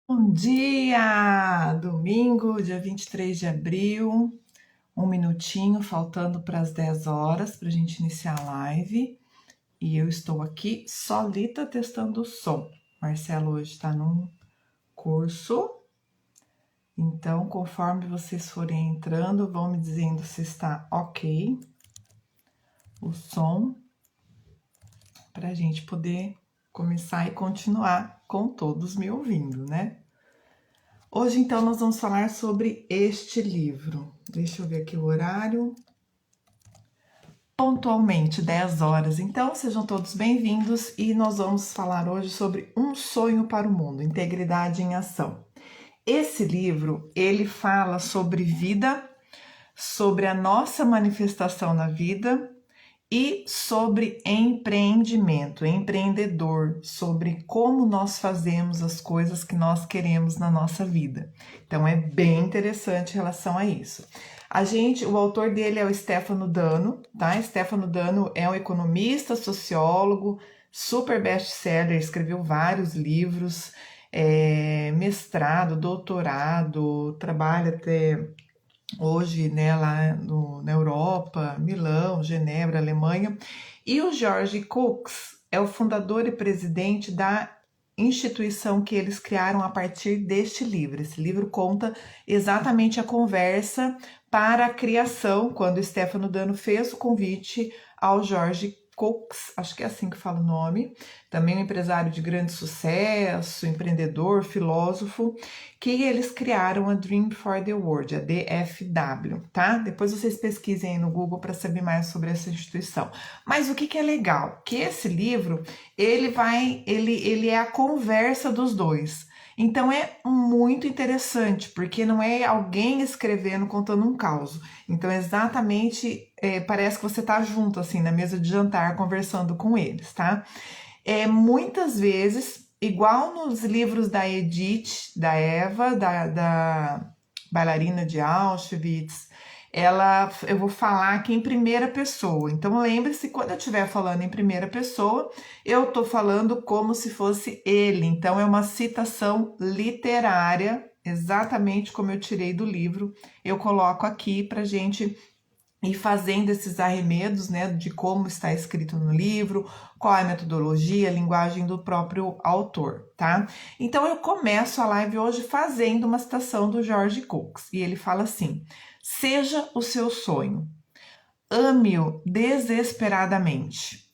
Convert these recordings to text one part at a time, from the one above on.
Bom dia! Domingo, dia 23 de abril, um minutinho faltando para as 10 horas para a gente iniciar a live. E eu estou aqui solita testando o som. Marcelo hoje está num curso, então conforme vocês forem entrando, vão me dizendo se está ok o som, para a gente poder começar e continuar com todos me ouvindo, né? Hoje, então, nós vamos falar sobre este livro. Deixa eu ver aqui o horário. Pontualmente, 10 horas. Então, sejam todos bem-vindos e nós vamos falar hoje sobre Um Sonho para o Mundo, Integridade em Ação. Esse livro, ele fala sobre vida, sobre a nossa manifestação na vida e sobre empreendimento, empreendedor, sobre como nós fazemos as coisas que nós queremos na nossa vida. Então é bem interessante em relação a isso. O autor dele é o Stefano Dano, tá? Stefano Dano é um economista, sociólogo, super best-seller, escreveu vários livros, mestrado, doutorado, trabalha até hoje, né, na Europa, Milão, Genebra, Alemanha. E o George Cooks é o fundador e presidente da instituição que eles criaram a partir deste livro. Esse livro conta exatamente a conversa para a criação, quando Stefano Dano fez o convite ao George Cooks, acho que é assim que fala o nome, também um empresário de grande sucesso, empreendedor, filósofo, que eles criaram a Dream for the World, a DFW, tá? Depois vocês pesquisem aí no Google para saber mais sobre essa instituição. Mas o que é legal? Que esse livro, ele é a conversa dos dois. Então é muito interessante, porque não é alguém escrevendo, contando um caos. Então exatamente parece que você tá junto, assim, na mesa de jantar, conversando com eles, tá? Muitas vezes, igual nos livros da Edith, da Eva, da bailarina de Auschwitz, eu vou falar aqui em primeira pessoa. Então lembre-se, quando eu estiver falando em primeira pessoa, eu estou falando como se fosse ele. Então é uma citação literária, exatamente como eu tirei do livro. Eu coloco aqui para gente e fazendo esses arremedos, né, de como está escrito no livro, qual é a metodologia, a linguagem do próprio autor, tá? Então eu começo a live hoje fazendo uma citação do George Cooks, e ele fala assim: seja o seu sonho, ame-o desesperadamente,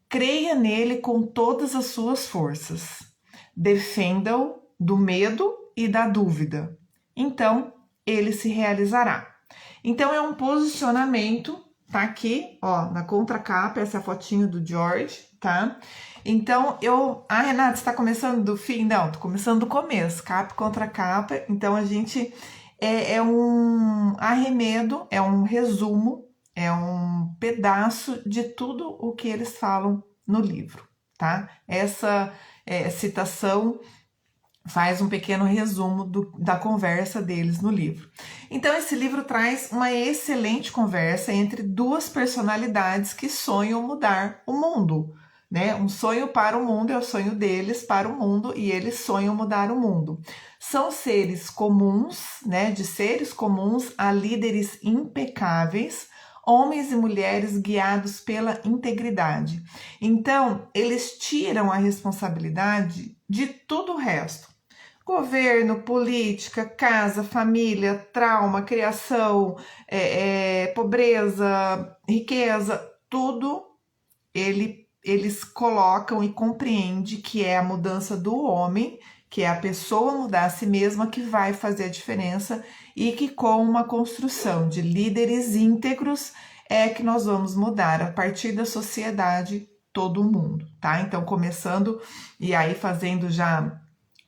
creia nele com todas as suas forças, defenda-o do medo e da dúvida, então ele se realizará. Então é um posicionamento, tá aqui, ó, na contracapa, essa é a fotinho do George, tá? Então Renata, você tá começando do fim? Não, tô começando do começo, capa contra capa. Então a gente é um arremedo, é um resumo, é um pedaço de tudo o que eles falam no livro, tá? Essa citação faz um pequeno resumo da conversa deles no livro. Então, esse livro traz uma excelente conversa entre duas personalidades que sonham mudar o mundo, né? Um sonho para o mundo é o sonho deles para o mundo e eles sonham mudar o mundo. São seres comuns, né? De seres comuns a líderes impecáveis, homens e mulheres guiados pela integridade. Então, eles tiram a responsabilidade de tudo o resto. Governo, política, casa, família, trauma, criação, pobreza, riqueza, tudo eles colocam e compreendem que é a mudança do homem, que é a pessoa mudar a si mesma que vai fazer a diferença e que com uma construção de líderes íntegros é que nós vamos mudar a partir da sociedade todo mundo, tá? Então, começando e aí fazendo já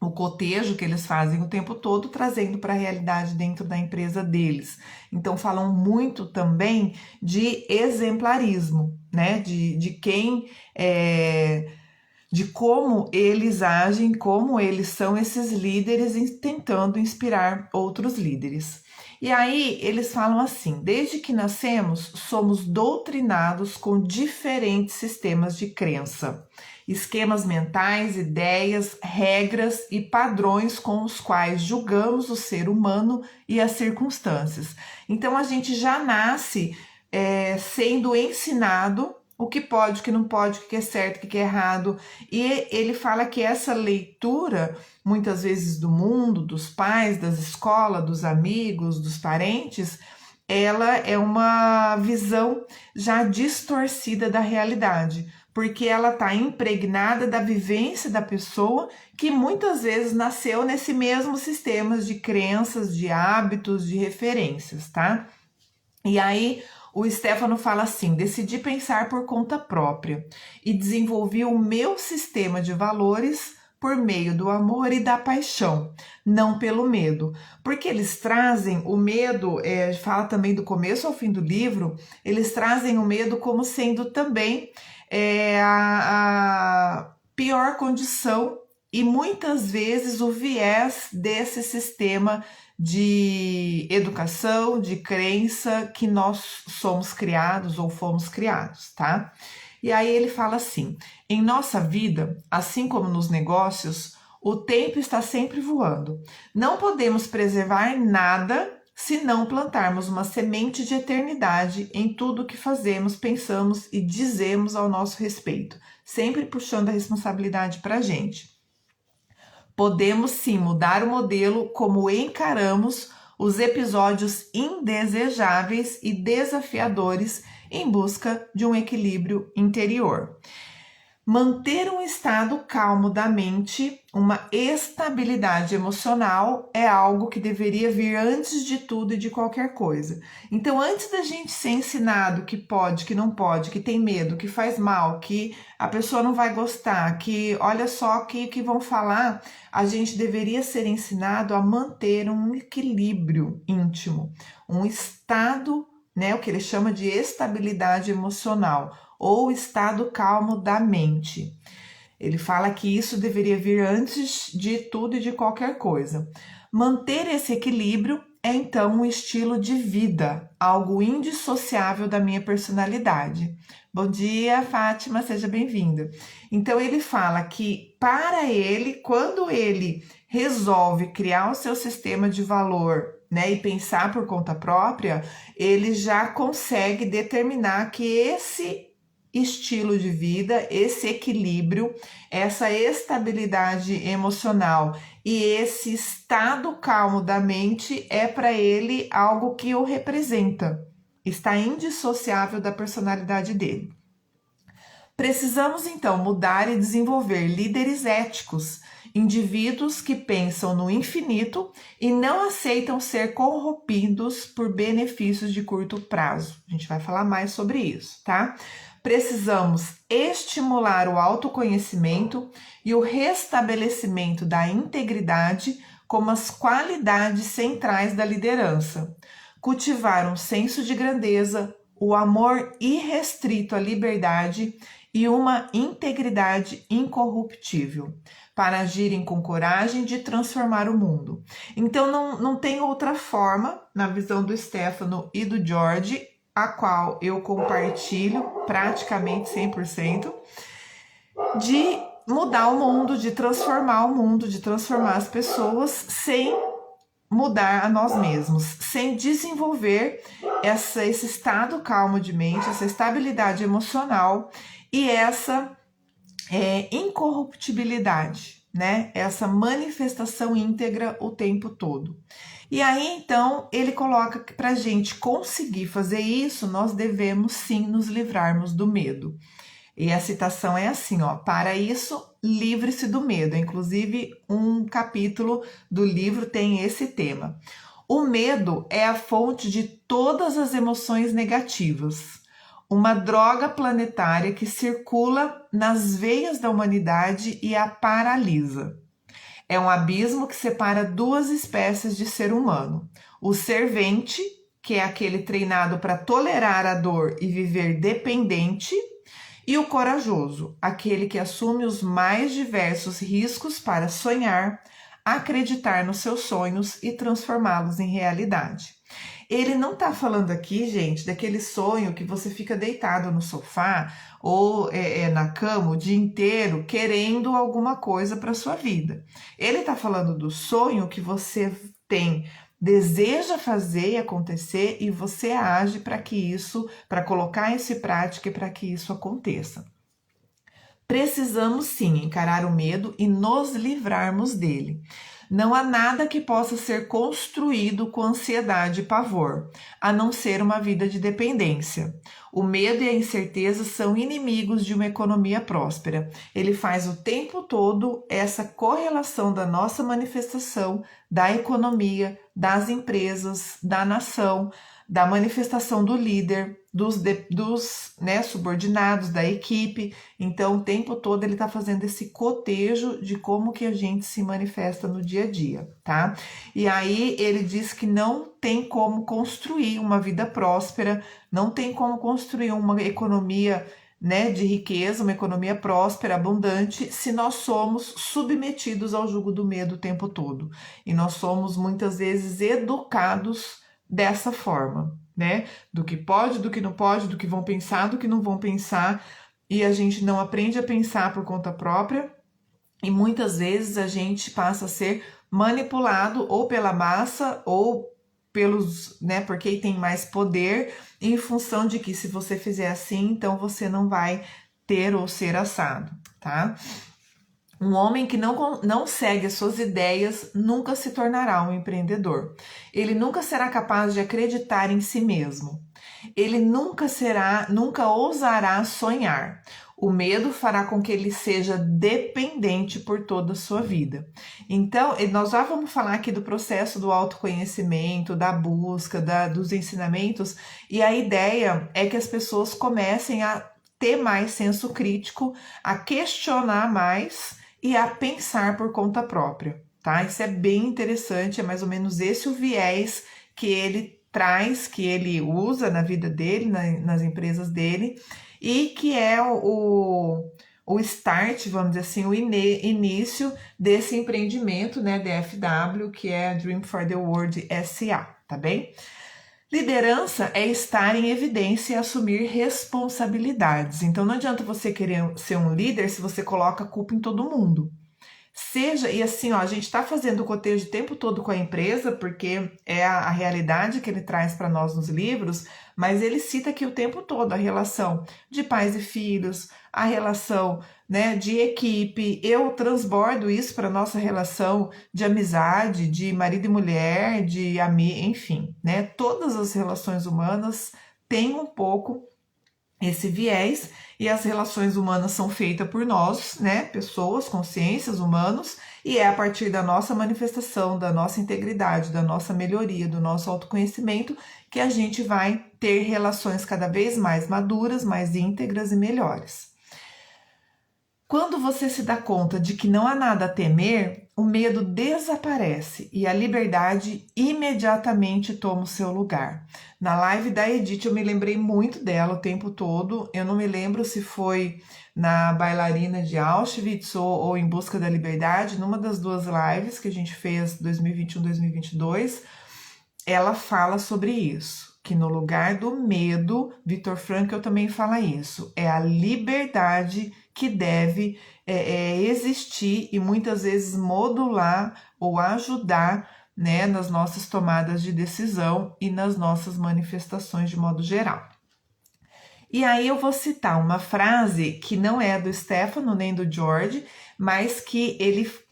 o cotejo que eles fazem o tempo todo, trazendo para a realidade dentro da empresa deles. Então, falam muito também de exemplarismo, né? De quem de como eles agem, como eles são esses líderes tentando inspirar outros líderes. E aí eles falam assim: desde que nascemos, somos doutrinados com diferentes sistemas de crença. esquemas mentais, ideias, regras e padrões com os quais julgamos o ser humano e as circunstâncias. Então a gente já nasce sendo ensinado o que pode, o que não pode, o que é certo, o que é errado. E ele fala que essa leitura, muitas vezes do mundo, dos pais, das escolas, dos amigos, dos parentes, ela é uma visão já distorcida da realidade, porque ela está impregnada da vivência da pessoa que muitas vezes nasceu nesse mesmo sistema de crenças, de hábitos, de referências, tá? E aí o Stefano fala assim: decidi pensar por conta própria e desenvolvi o meu sistema de valores por meio do amor e da paixão, não pelo medo. Porque eles trazem o medo, fala também do começo ao fim do livro, eles trazem o medo como sendo também a pior condição e muitas vezes o viés desse sistema de educação, de crença que nós somos criados ou fomos criados, tá? E aí ele fala assim: em nossa vida, assim como nos negócios, o tempo está sempre voando. Não podemos preservar nada se não plantarmos uma semente de eternidade em tudo que fazemos, pensamos e dizemos ao nosso respeito, sempre puxando a responsabilidade para a gente. Podemos sim mudar o modelo como encaramos os episódios indesejáveis e desafiadores em busca de um equilíbrio interior. Manter um estado calmo da mente, uma estabilidade emocional, é algo que deveria vir antes de tudo e de qualquer coisa. Então, antes da gente ser ensinado que pode, que não pode, que tem medo, que faz mal, que a pessoa não vai gostar, que olha só o que vão falar, a gente deveria ser ensinado a manter um equilíbrio íntimo, um estado, né, o que ele chama de estabilidade emocional, ou estado calmo da mente. Ele fala que isso deveria vir antes de tudo e de qualquer coisa. Manter esse equilíbrio é então um estilo de vida, algo indissociável da minha personalidade. Bom dia, Fátima, seja bem-vinda. Então ele fala que para ele, quando ele resolve criar o seu sistema de valor, né, e pensar por conta própria, ele já consegue determinar que esse estilo de vida, esse equilíbrio, essa estabilidade emocional e esse estado calmo da mente é para ele algo que o representa, está indissociável da personalidade dele. Precisamos então mudar e desenvolver líderes éticos, indivíduos que pensam no infinito e não aceitam ser corrompidos por benefícios de curto prazo. A gente vai falar mais sobre isso, tá? Precisamos estimular o autoconhecimento e o restabelecimento da integridade como as qualidades centrais da liderança. Cultivar um senso de grandeza, o amor irrestrito à liberdade e uma integridade incorruptível, para agirem com coragem de transformar o mundo. Então não tem outra forma, na visão do Stefano e do George, a qual eu compartilho praticamente 100%, de mudar o mundo, de transformar o mundo, de transformar as pessoas sem mudar a nós mesmos, sem desenvolver esse estado calmo de mente, essa estabilidade emocional e essa incorruptibilidade, né? Essa manifestação íntegra o tempo todo. E aí, então, ele coloca que para a gente conseguir fazer isso, nós devemos sim nos livrarmos do medo. E a citação é assim, ó: para isso, livre-se do medo. Inclusive, um capítulo do livro tem esse tema. O medo é a fonte de todas as emoções negativas, uma droga planetária que circula nas veias da humanidade e a paralisa. É um abismo que separa duas espécies de ser humano: o servente, que é aquele treinado para tolerar a dor e viver dependente, e o corajoso, aquele que assume os mais diversos riscos para sonhar, acreditar nos seus sonhos e transformá-los em realidade. Ele não está falando aqui, gente, daquele sonho que você fica deitado no sofá ou na cama o dia inteiro querendo alguma coisa para sua vida. Ele está falando do sonho que você tem, deseja fazer e acontecer e você age para colocar isso em prática e para que isso aconteça. Precisamos sim encarar o medo e nos livrarmos dele. Não há nada que possa ser construído com ansiedade e pavor, a não ser uma vida de dependência. O medo e a incerteza são inimigos de uma economia próspera. Ele faz o tempo todo essa correlação da nossa manifestação, da economia, das empresas, da nação, da manifestação do líder, dos subordinados, da equipe. Então, o tempo todo ele está fazendo esse cotejo de como que a gente se manifesta no dia a dia, tá? E aí ele diz que não tem como construir uma vida próspera, não tem como construir uma economia, de riqueza, uma economia próspera, abundante, se nós somos submetidos ao jugo do medo o tempo todo. E nós somos muitas vezes educados dessa forma, do que pode, do que não pode, do que vão pensar, do que não vão pensar, e a gente não aprende a pensar por conta própria, e muitas vezes a gente passa a ser manipulado ou pela massa ou pelos, por quem tem mais poder, em função de que se você fizer assim, então você não vai ter ou ser assado, tá? Um homem que não segue as suas ideias nunca se tornará um empreendedor. Ele nunca será capaz de acreditar em si mesmo. Ele nunca ousará sonhar. O medo fará com que ele seja dependente por toda a sua vida. Então, nós já vamos falar aqui do processo do autoconhecimento, da busca, dos ensinamentos, e a ideia é que as pessoas comecem a ter mais senso crítico, a questionar mais e a pensar por conta própria, tá? Isso é bem interessante, é mais ou menos esse o viés que ele traz, que ele usa na vida dele, nas empresas dele, e que é o start, vamos dizer assim, o início desse empreendimento, DFW, que é a Dream for the World SA, tá bem? Liderança é estar em evidência e assumir responsabilidades. Então não adianta você querer ser um líder se você coloca a culpa em todo mundo. E assim, a gente está fazendo o cotejo o tempo todo com a empresa, porque é a realidade que ele traz para nós nos livros, mas ele cita aqui o tempo todo a relação de pais e filhos, a relação de equipe. Eu transbordo isso para nossa relação de amizade, de marido e mulher, de amigo, enfim, todas as relações humanas têm um pouco esse viés, e as relações humanas são feitas por nós, pessoas, consciências, humanos, e é a partir da nossa manifestação, da nossa integridade, da nossa melhoria, do nosso autoconhecimento, que a gente vai ter relações cada vez mais maduras, mais íntegras e melhores. Quando você se dá conta de que não há nada a temer, o medo desaparece e a liberdade imediatamente toma o seu lugar. Na live da Edith eu me lembrei muito dela o tempo todo. Eu não me lembro se foi na Bailarina de Auschwitz ou em Busca da Liberdade, numa das duas lives que a gente fez 2021-2022, ela fala sobre isso. Que no lugar do medo, Viktor Frankl também fala isso, é a liberdade que deve existir e muitas vezes modular ou ajudar nas nossas tomadas de decisão e nas nossas manifestações de modo geral. E aí eu vou citar uma frase que não é do Stefano nem do George, mas que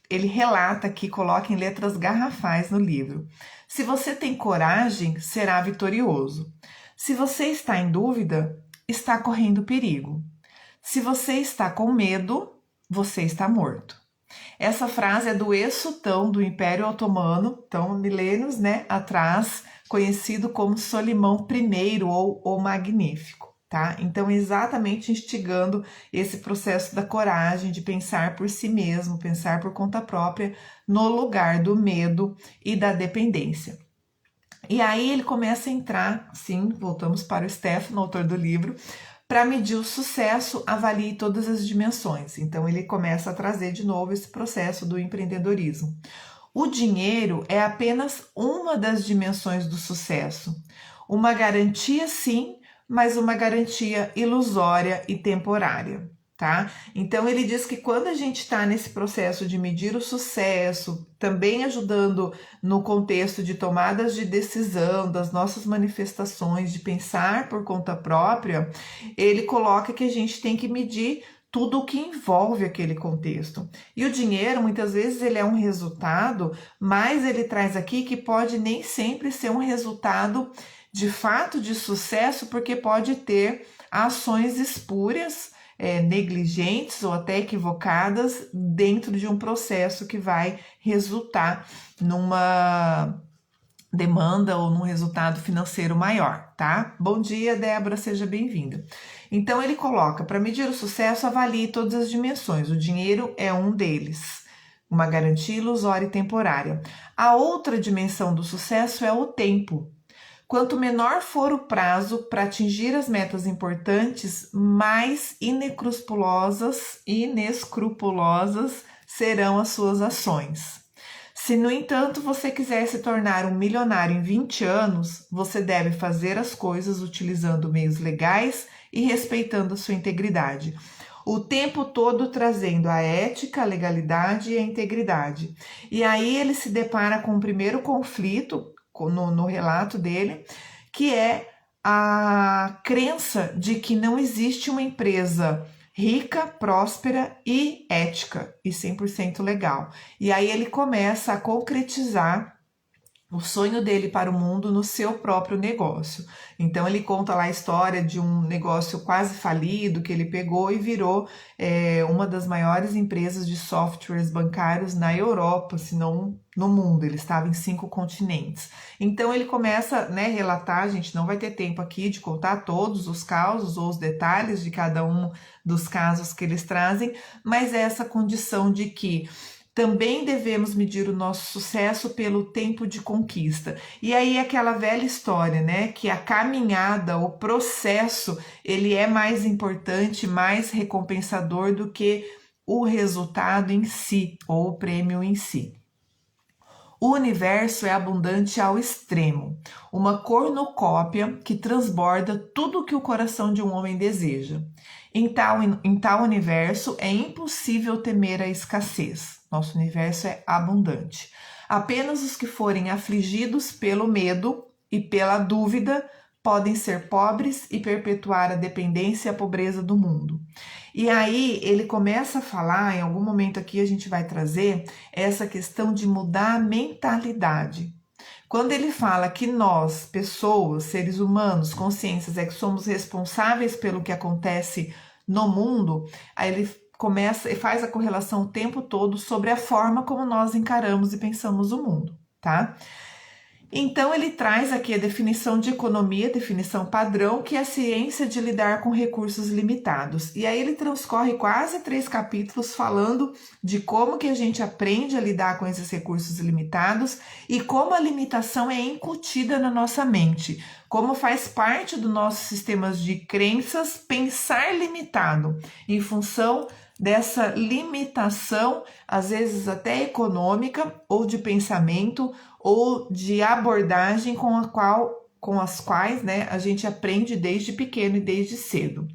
ele relata aqui, coloca em letras garrafais no livro. Se você tem coragem, será vitorioso. Se você está em dúvida, está correndo perigo. Se você está com medo, você está morto. Essa frase é do ex-sultão do Império Otomano, então milênios atrás, conhecido como Solimão I ou o Magnífico. Tá? Então, exatamente instigando esse processo da coragem, de pensar por si mesmo, pensar por conta própria, no lugar do medo e da dependência. E aí ele começa a entrar, sim, voltamos para o Stefano, autor do livro, para medir o sucesso, avalie todas as dimensões. Então, ele começa a trazer de novo esse processo do empreendedorismo. O dinheiro é apenas uma das dimensões do sucesso. Uma garantia, sim, mas uma garantia ilusória e temporária, tá? Então ele diz que quando a gente está nesse processo de medir o sucesso, também ajudando no contexto de tomadas de decisão, das nossas manifestações, de pensar por conta própria, ele coloca que a gente tem que medir tudo o que envolve aquele contexto. E o dinheiro, muitas vezes, ele é um resultado, mas ele traz aqui que pode nem sempre ser um resultado de fato de sucesso, porque pode ter ações espúrias, negligentes ou até equivocadas dentro de um processo que vai resultar numa demanda ou num resultado financeiro maior, tá? Bom dia, Débora, seja bem-vinda. Então ele coloca, para medir o sucesso, avalie todas as dimensões. O dinheiro é um deles, uma garantia ilusória e temporária. A outra dimensão do sucesso é o tempo. Quanto menor for o prazo para atingir as metas importantes, mais inescrupulosas serão as suas ações. Se, no entanto, você quiser se tornar um milionário em 20 anos, você deve fazer as coisas utilizando meios legais e respeitando a sua integridade. O tempo todo trazendo a ética, a legalidade e a integridade. E aí ele se depara com o primeiro conflito no relato dele, que é a crença de que não existe uma empresa rica, próspera e ética e 100% legal. E aí ele começa a concretizar o sonho dele para o mundo no seu próprio negócio. Então ele conta lá a história de um negócio quase falido que ele pegou e virou uma das maiores empresas de softwares bancários na Europa, se não no mundo. Ele estava em 5 continentes. Então ele começa a relatar, a gente não vai ter tempo aqui de contar todos os causos ou os detalhes de cada um dos casos que eles trazem, mas essa condição de que também devemos medir o nosso sucesso pelo tempo de conquista. E aí aquela velha história, que a caminhada, o processo, ele é mais importante, mais recompensador do que o resultado em si, ou o prêmio em si. O universo é abundante ao extremo, uma cornucópia que transborda tudo o que o coração de um homem deseja. Em tal universo é impossível temer a escassez. Nosso universo é abundante. Apenas os que forem afligidos pelo medo e pela dúvida podem ser pobres e perpetuar a dependência e a pobreza do mundo. E aí ele começa a falar, em algum momento aqui a gente vai trazer essa questão de mudar a mentalidade. Quando ele fala que nós, pessoas, seres humanos, consciências, é que somos responsáveis pelo que acontece no mundo, aí ele começa e faz a correlação o tempo todo sobre a forma como nós encaramos e pensamos o mundo, tá? Então ele traz aqui a definição de economia, definição padrão, que é a ciência de lidar com recursos limitados. E aí ele transcorre quase 3 capítulos falando de como que a gente aprende a lidar com esses recursos limitados e como a limitação é incutida na nossa mente, como faz parte do nosso sistema de crenças pensar limitado em função dessa limitação, às vezes até econômica ou de pensamento ou de abordagem com as quais a gente aprende desde pequeno e desde cedo.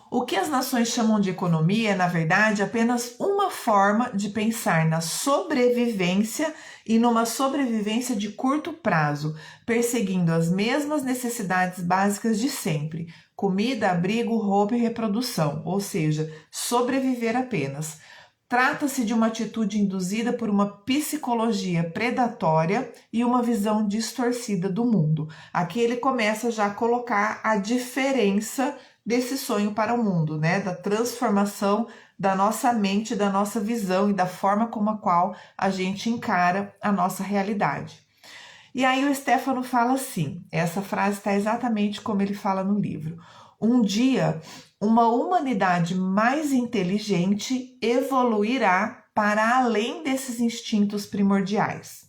O que as nações chamam de economia é, na verdade, apenas uma forma de pensar na sobrevivência e numa sobrevivência de curto prazo, perseguindo as mesmas necessidades básicas de sempre: comida, abrigo, roupa e reprodução, ou seja, sobreviver apenas. Trata-se de uma atitude induzida por uma psicologia predatória e uma visão distorcida do mundo. Aqui ele começa já a colocar a diferença desse sonho para o mundo, da transformação da nossa mente, da nossa visão e da forma como a qual a gente encara a nossa realidade. E aí o Stefano fala assim, essa frase está exatamente como ele fala no livro: um dia, uma humanidade mais inteligente evoluirá para além desses instintos primordiais.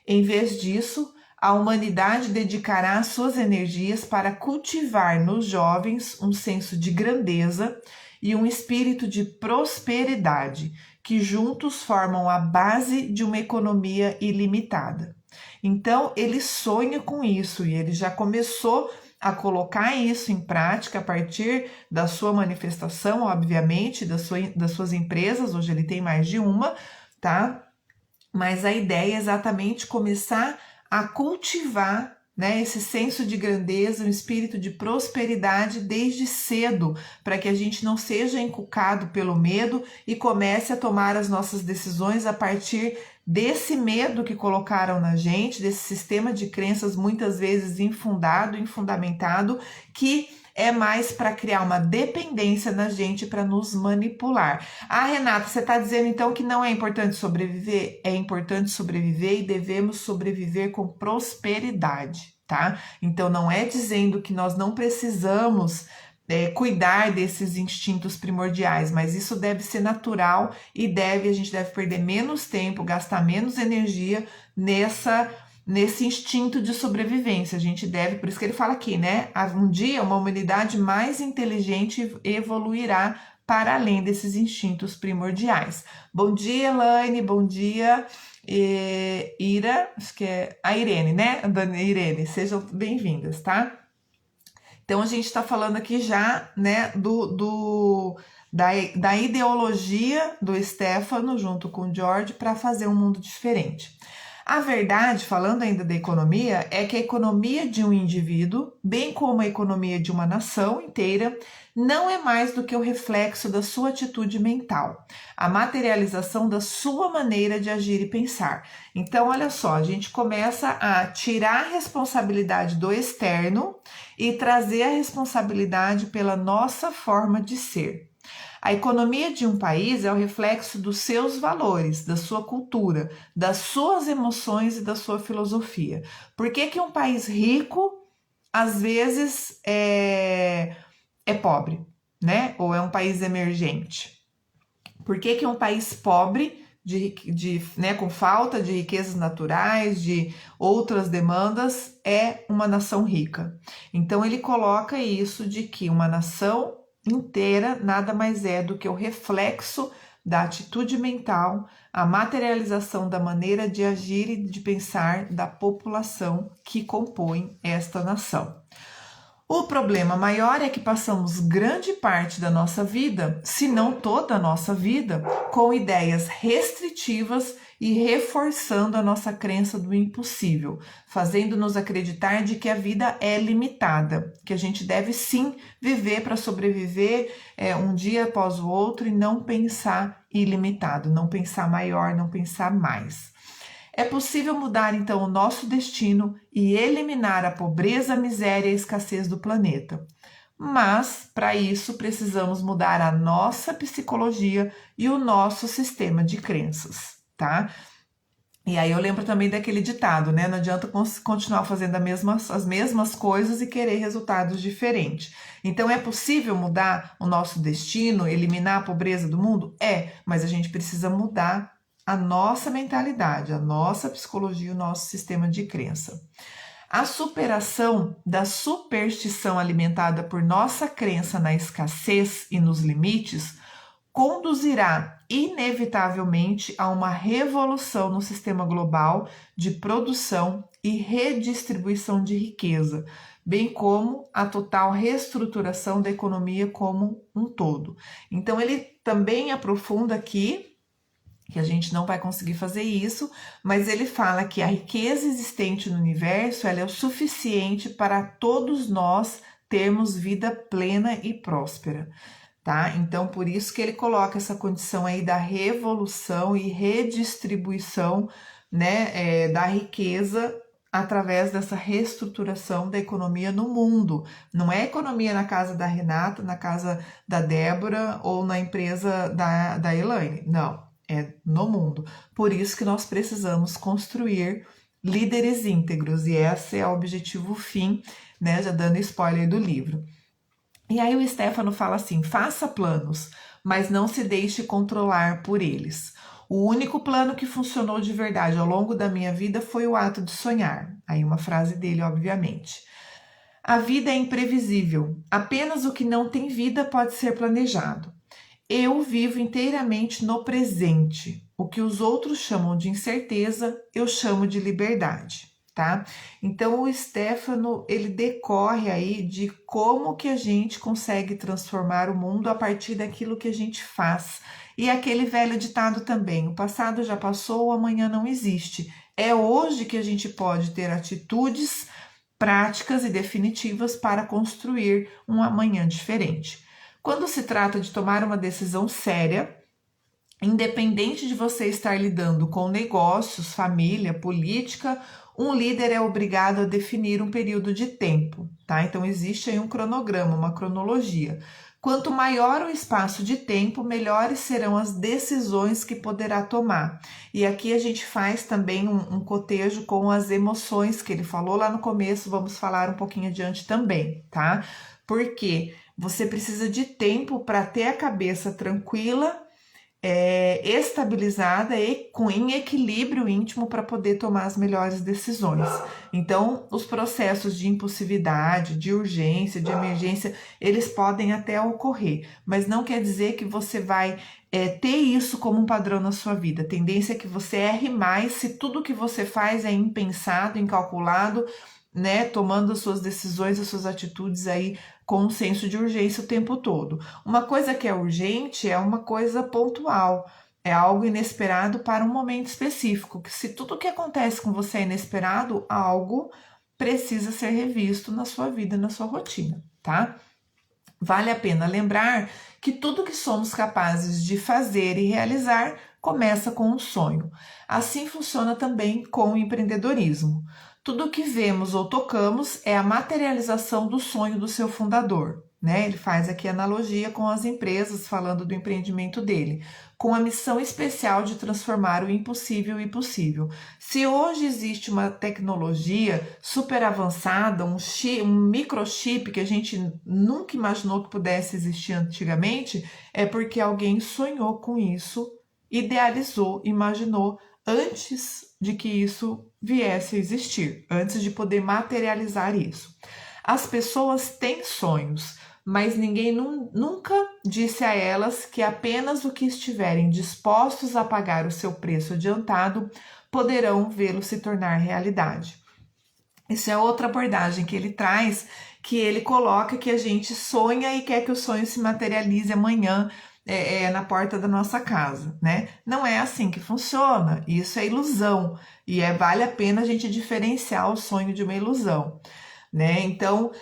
Em vez disso, a humanidade dedicará suas energias para cultivar nos jovens um senso de grandeza e um espírito de prosperidade que juntos formam a base de uma economia ilimitada. Então, ele sonha com isso e ele já começou a colocar isso em prática a partir da sua manifestação, obviamente, das suas empresas. Hoje ele tem mais de uma, tá? Mas a ideia é exatamente começar a cultivar, né, esse senso de grandeza, um espírito de prosperidade desde cedo, para que a gente não seja encucado pelo medo e comece a tomar as nossas decisões a partir desse medo que colocaram na gente, desse sistema de crenças muitas vezes infundado, infundamentado, que é mais para criar uma dependência na gente, para nos manipular. Ah, Renata, você está dizendo então que não é importante sobreviver? É importante sobreviver e devemos sobreviver com prosperidade, tá? Então não é dizendo que nós não precisamos cuidar desses instintos primordiais, mas isso deve ser natural e a gente deve perder menos tempo, gastar menos energia nesse instinto de sobrevivência. A gente deve, por isso que ele fala aqui, né? Um dia uma humanidade mais inteligente evoluirá para além desses instintos primordiais. Bom dia, Elaine, bom dia, Ira, acho que é a Irene, né? A dona Irene, sejam bem-vindas, tá? Então a gente está falando aqui já, né, da ideologia do Stefano junto com o George para fazer um mundo diferente. A verdade, falando ainda da economia, é que a economia de um indivíduo, bem como a economia de uma nação inteira, não é mais do que o reflexo da sua atitude mental, a materialização da sua maneira de agir e pensar. Então, olha só, a gente começa a tirar a responsabilidade do externo e trazer a responsabilidade pela nossa forma de ser. A economia de um país é o reflexo dos seus valores, da sua cultura, das suas emoções e da sua filosofia. Por que um país rico, às vezes, é pobre, né? Ou é um país emergente? Por que um país pobre, né, com falta de riquezas naturais, de outras demandas, é uma nação rica? Então, ele coloca isso de que uma nação inteira nada mais é do que o reflexo da atitude mental, a materialização da maneira de agir e de pensar da população que compõe esta nação. O problema maior é que passamos grande parte da nossa vida, se não toda a nossa vida, com ideias restritivas e reforçando a nossa crença do impossível, fazendo-nos acreditar de que a vida é limitada, que a gente deve sim viver para sobreviver um dia após o outro e não pensar ilimitado, não pensar maior, não pensar mais. É possível mudar então o nosso destino e eliminar a pobreza, a miséria e a escassez do planeta. Mas, para isso, precisamos mudar a nossa psicologia e o nosso sistema de crenças, tá? E aí eu lembro também daquele ditado, né? Não adianta continuar fazendo as mesmas coisas e querer resultados diferentes. Então, é possível mudar o nosso destino, eliminar a pobreza do mundo? É, mas a gente precisa mudar a nossa mentalidade, a nossa psicologia, o nosso sistema de crença. A superação da superstição alimentada por nossa crença na escassez e nos limites conduzirá inevitavelmente a uma revolução no sistema global de produção e redistribuição de riqueza, bem como a total reestruturação da economia como um todo. Então ele também aprofunda aqui que a gente não vai conseguir fazer isso, mas ele fala que a riqueza existente no universo ela é o suficiente para todos nós termos vida plena e próspera, tá? Então, por isso que ele coloca essa condição aí da revolução e redistribuição, né, da riqueza através dessa reestruturação da economia no mundo. Não é economia na casa da Renata, na casa da Débora ou na empresa da Elaine, não. É no mundo. Por isso que nós precisamos construir líderes íntegros, e esse é o objetivo fim, né? Já dando spoiler do livro. E aí o Stefano fala assim: faça planos, mas não se deixe controlar por eles. O único plano que funcionou de verdade ao longo da minha vida foi o ato de sonhar. Aí uma frase dele, obviamente. A vida é imprevisível. Apenas o que não tem vida pode ser planejado. Eu vivo inteiramente no presente. O que os outros chamam de incerteza, eu chamo de liberdade, tá? Então o Stefano, ele decorre aí de como que a gente consegue transformar o mundo a partir daquilo que a gente faz. E aquele velho ditado também, o passado já passou, o amanhã não existe. É hoje que a gente pode ter atitudes práticas e definitivas para construir um amanhã diferente. Quando se trata de tomar uma decisão séria, independente de você estar lidando com negócios, família, política, um líder é obrigado a definir um período de tempo, tá? Então existe aí um cronograma, uma cronologia. Quanto maior o espaço de tempo, melhores serão as decisões que poderá tomar. E aqui a gente faz também um cotejo com as emoções que ele falou lá no começo, vamos falar um pouquinho adiante também, tá? Porque você precisa de tempo para ter a cabeça tranquila, estabilizada e em equilíbrio íntimo para poder tomar as melhores decisões. Então, os processos de impulsividade, de urgência, de emergência, eles podem até ocorrer, mas não quer dizer que você vai ter isso como um padrão na sua vida. A tendência é que você erre mais se tudo que você faz é impensado, incalculado, né, tomando as suas decisões, as suas atitudes aí com um senso de urgência o tempo todo. Uma coisa que é urgente é uma coisa pontual, é algo inesperado para um momento específico, que se tudo que acontece com você é inesperado, algo precisa ser revisto na sua vida, na sua rotina, tá? Vale a pena lembrar que tudo que somos capazes de fazer e realizar começa com um sonho. Assim funciona também com o empreendedorismo. Tudo que vemos ou tocamos é a materialização do sonho do seu fundador, né? Ele faz aqui analogia com as empresas, falando do empreendimento dele, com a missão especial de transformar o impossível e possível. Se hoje existe uma tecnologia super avançada, um microchip que a gente nunca imaginou que pudesse existir antigamente, é porque alguém sonhou com isso, idealizou, imaginou antes de que isso viesse a existir, antes de poder materializar isso. As pessoas têm sonhos, mas ninguém nunca disse a elas que apenas o que estiverem dispostos a pagar o seu preço adiantado poderão vê-lo se tornar realidade. Isso é outra abordagem que ele traz, que ele coloca que a gente sonha e quer que o sonho se materialize amanhã, na porta da nossa casa, né? Não é assim que funciona, isso é ilusão, e vale a pena a gente diferenciar o sonho de uma ilusão, né? Então,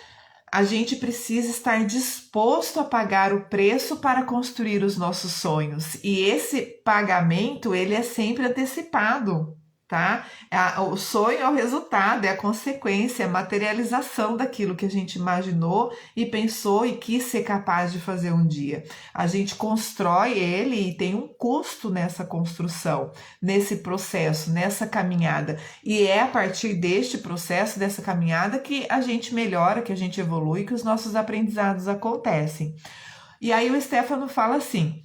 a gente precisa estar disposto a pagar o preço para construir os nossos sonhos, e esse pagamento, ele é sempre antecipado, tá? O sonho é o resultado, é a consequência, é a materialização daquilo que a gente imaginou e pensou e quis ser capaz de fazer um dia. A gente constrói ele e tem um custo nessa construção, nesse processo, nessa caminhada. E é a partir deste processo, dessa caminhada, que a gente melhora, que a gente evolui, que os nossos aprendizados acontecem. E aí o Stefano fala assim: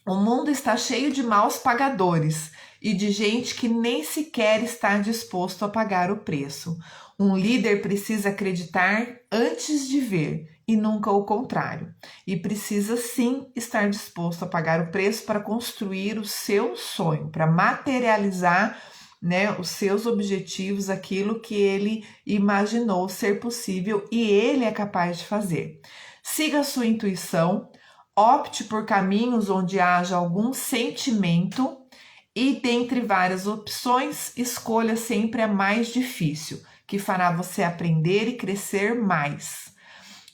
o mundo está cheio de maus pagadores e de gente que nem sequer está disposto a pagar o preço. Um líder precisa acreditar antes de ver e nunca o contrário. E precisa sim estar disposto a pagar o preço para construir o seu sonho, para materializar, né, os seus objetivos, aquilo que ele imaginou ser possível e ele é capaz de fazer. Siga a sua intuição. Opte por caminhos onde haja algum sentimento e, dentre várias opções, escolha sempre a mais difícil, que fará você aprender e crescer mais.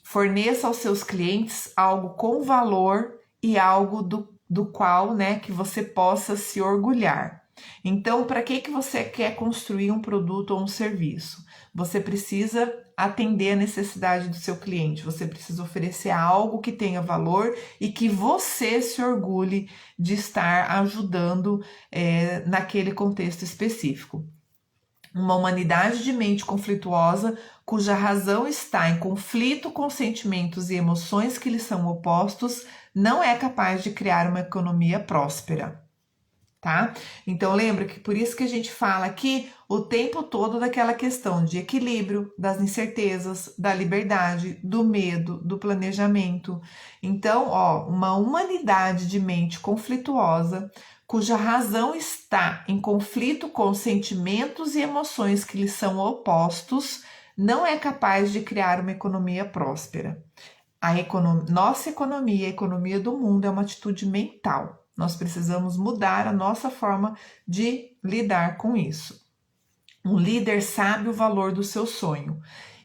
Forneça aos seus clientes algo com valor e algo do qual, né, que você possa se orgulhar. Então, para que você quer construir um produto ou um serviço? Você precisa atender a necessidade do seu cliente, você precisa oferecer algo que tenha valor e que você se orgulhe de estar ajudando naquele contexto específico. Uma humanidade de mente conflituosa, cuja razão está em conflito com sentimentos e emoções que lhe são opostos, não é capaz de criar uma economia próspera. tá? Então lembra que por isso que a gente fala aqui o tempo todo daquela questão de equilíbrio, das incertezas, da liberdade, do medo, do planejamento. Então, ó, uma humanidade de mente conflituosa, cuja razão está em conflito com sentimentos e emoções que lhe são opostos, não é capaz de criar uma economia próspera. Nossa economia, a economia do mundo, é uma atitude mental. Nós precisamos mudar a nossa forma de lidar com isso. Um líder sabe o valor do seu sonho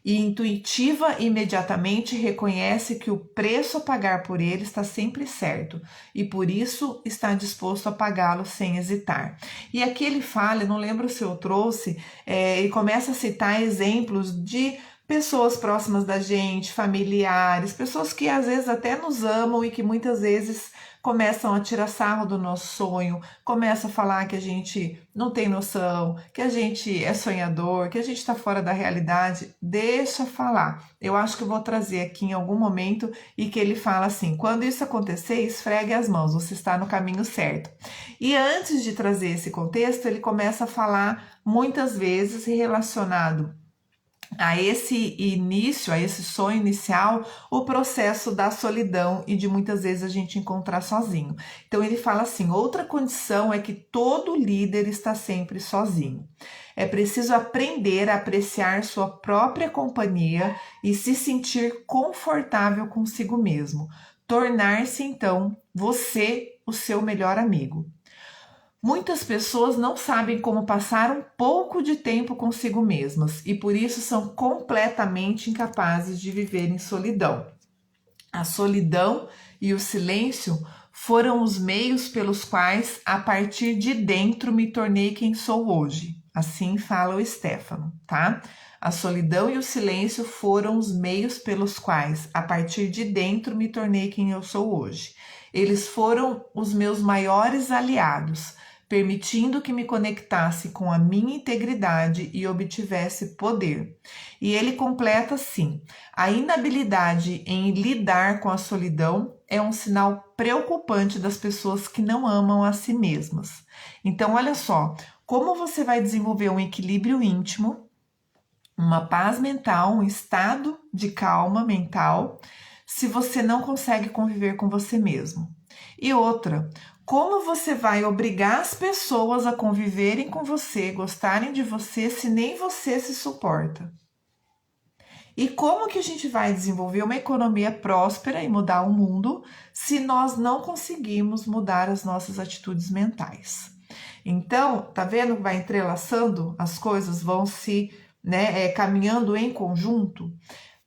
e intuitiva e imediatamente reconhece que o preço a pagar por ele está sempre certo e por isso está disposto a pagá-lo sem hesitar. E aqui ele fala, eu não lembro se eu trouxe, ele começa a citar exemplos de pessoas próximas da gente, familiares, pessoas que às vezes até nos amam e que muitas vezes começam a tirar sarro do nosso sonho, começam a falar que a gente não tem noção, que a gente é sonhador, que a gente está fora da realidade. Deixa falar. Eu acho que eu vou trazer aqui em algum momento e que ele fala assim: quando isso acontecer, esfregue as mãos, você está no caminho certo. E antes de trazer esse contexto, ele começa a falar muitas vezes relacionado a esse início, a esse sonho inicial, o processo da solidão e de muitas vezes a gente encontrar sozinho. Então ele fala assim: outra condição é que todo líder está sempre sozinho. É preciso aprender a apreciar sua própria companhia e se sentir confortável consigo mesmo. Tornar-se então você o seu melhor amigo. Muitas pessoas não sabem como passar um pouco de tempo consigo mesmas e por isso são completamente incapazes de viver em solidão. A solidão e o silêncio foram os meios pelos quais, a partir de dentro, me tornei quem sou hoje. Assim fala o Stefano, tá? A solidão e o silêncio foram os meios pelos quais, a partir de dentro, me tornei quem eu sou hoje. Eles foram os meus maiores aliados, permitindo que me conectasse com a minha integridade e obtivesse poder. E ele completa assim: a inabilidade em lidar com a solidão é um sinal preocupante das pessoas que não amam a si mesmas. Então, olha só, como você vai desenvolver um equilíbrio íntimo, uma paz mental, um estado de calma mental, se você não consegue conviver com você mesmo? E outra, como você vai obrigar as pessoas a conviverem com você, gostarem de você, se nem você se suporta? E como que a gente vai desenvolver uma economia próspera e mudar o mundo se nós não conseguimos mudar as nossas atitudes mentais? Então, tá vendo que vai entrelaçando, as coisas vão se caminhando em conjunto?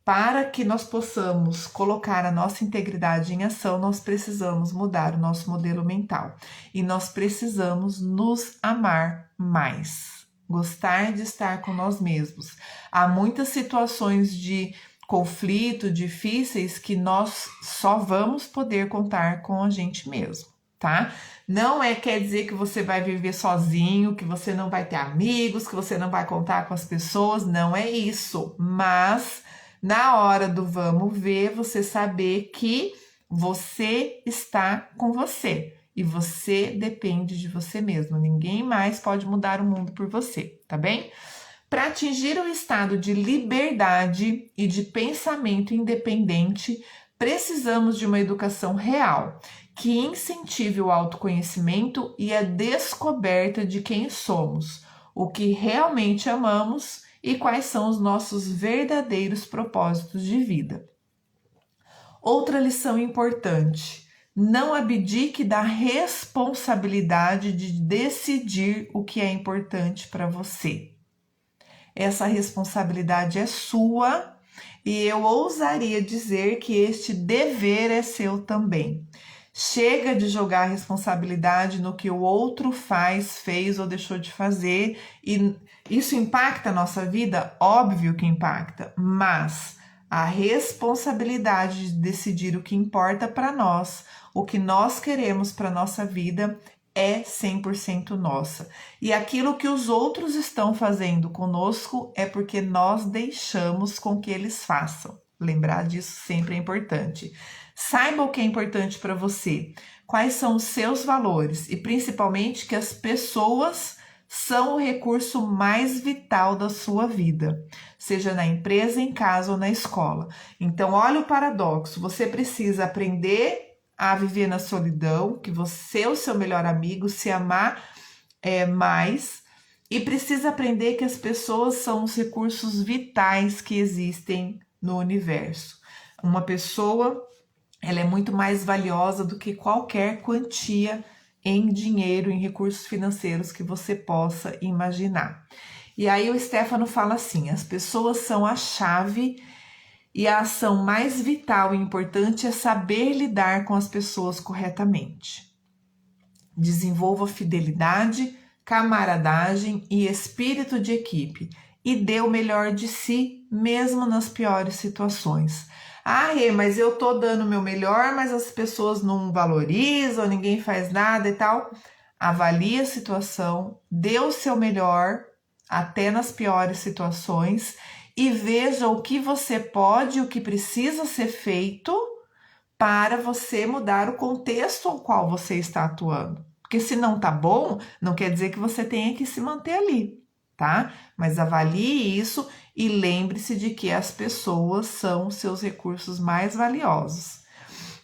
Para que nós possamos colocar a nossa integridade em ação, nós precisamos mudar o nosso modelo mental e nós precisamos nos amar mais, gostar de estar com nós mesmos. Há muitas situações de conflito difíceis que nós só vamos poder contar com a gente mesmo, tá? Não quer dizer que você vai viver sozinho, que você não vai ter amigos, que você não vai contar com as pessoas, não é isso, mas na hora do vamos ver, você saber que você está com você e você depende de você mesmo. Ninguém mais pode mudar o mundo por você, tá bem? Para atingir o estado de liberdade e de pensamento independente, precisamos de uma educação real que incentive o autoconhecimento e a descoberta de quem somos, o que realmente amamos e quais são os nossos verdadeiros propósitos de vida. Outra lição importante: não abdique da responsabilidade de decidir o que é importante para você. Essa responsabilidade é sua e eu ousaria dizer que este dever é seu também. Chega de jogar a responsabilidade no que o outro fez ou deixou de fazer, e isso impacta a nossa vida? Óbvio que impacta, mas a responsabilidade de decidir o que importa para nós, o que nós queremos para a nossa vida, é 100% nossa. E aquilo que os outros estão fazendo conosco é porque nós deixamos com que eles façam. Lembrar disso sempre é importante. Saiba o que é importante para você, quais são os seus valores e principalmente que as pessoas são o recurso mais vital da sua vida, seja na empresa, em casa ou na escola. Então, olha o paradoxo, você precisa aprender a viver na solidão, que você é o seu melhor amigo, se amar mais, e precisa aprender que as pessoas são os recursos vitais que existem no universo. Uma pessoa, ela é muito mais valiosa do que qualquer quantia em dinheiro, em recursos financeiros que você possa imaginar. E aí o Stefano fala assim: as pessoas são a chave e a ação mais vital e importante é saber lidar com as pessoas corretamente. Desenvolva fidelidade, camaradagem e espírito de equipe e dê o melhor de si, mesmo nas piores situações. Ah, Rê, mas eu tô dando o meu melhor, mas as pessoas não valorizam, ninguém faz nada e tal. Avalie a situação, dê o seu melhor, até nas piores situações, e veja o que você pode, o que precisa ser feito para você mudar o contexto ao qual você está atuando. Porque se não tá bom, não quer dizer que você tenha que se manter ali, tá? Mas avalie isso e lembre-se de que as pessoas são seus recursos mais valiosos.